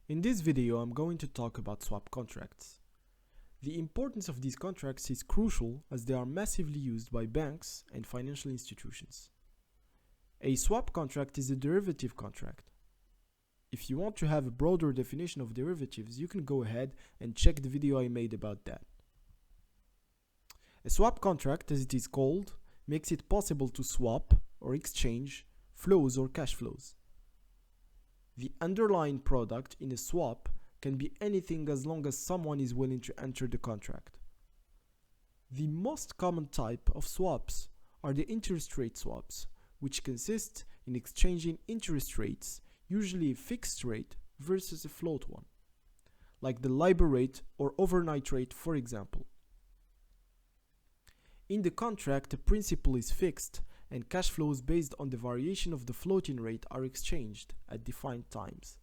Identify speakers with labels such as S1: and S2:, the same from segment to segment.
S1: In this video, I'm going to talk about swap contracts. The importance of these contracts is crucial as they are massively used by banks and financial institutions. A swap contract is a derivative contract. If you want to have a broader definition of derivatives, you can go ahead and check the video I made about that. A swap contract, as it is called, makes it possible to swap or exchange flows or cash flows. The underlying product in a swap can be anything as long as someone is willing to enter the contract. The most common type of swaps are the interest rate swaps, which consist in exchanging interest rates, usually a fixed rate versus a float one, like the LIBOR rate or overnight rate, for example. In the contract, the principal is fixed and cash flows based on the variation of the floating rate are exchanged at defined times.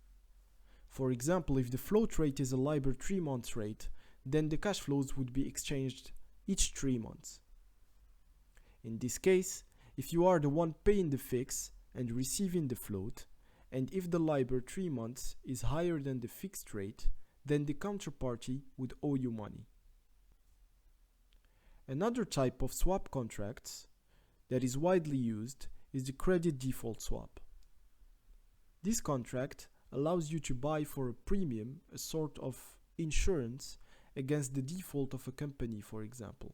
S1: For example, if the float rate is a LIBOR 3-month rate, then the cash flows would be exchanged each 3 months. In this case, if you are the one paying the fix and receiving the float, and if the LIBOR 3 months is higher than the fixed rate, then the counterparty would owe you money. Another type of swap contracts that is widely used is the credit default swap. This contract allows you to buy for a premium a sort of insurance against the default of a company, for example.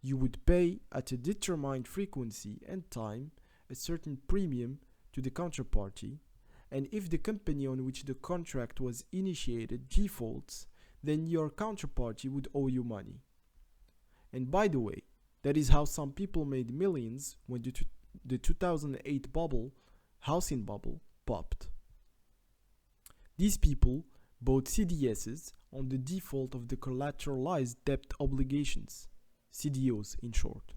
S1: You would pay at a determined frequency and time a certain premium to the counterparty, and if the company on which the contract was initiated defaults, then your counterparty would owe you money. And by the way, that is how some people made millions when the 2008 housing bubble, popped. These people bought CDSs on the default of the collateralized debt obligations, CDOs in short,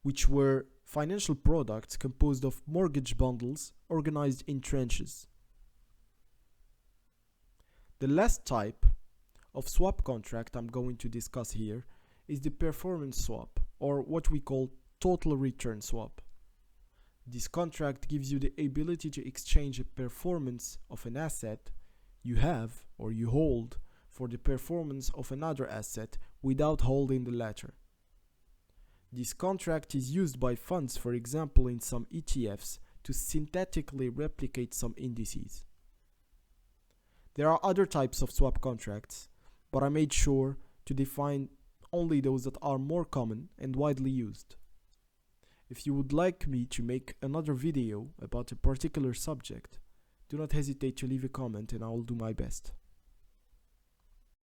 S1: which were financial products composed of mortgage bundles organized in tranches. The last type of swap contract I'm going to discuss here is the performance swap, or what we call total return swap. This contract gives you the ability to exchange a performance of an asset you have or you hold for the performance of another asset without holding the latter. This contract is used by funds, for example, in some ETFs to synthetically replicate some indices. There are other types of swap contracts, but I made sure to define only those that are more common and widely used. If you would like me to make another video about a particular subject, do not hesitate to leave a comment and I will do my best.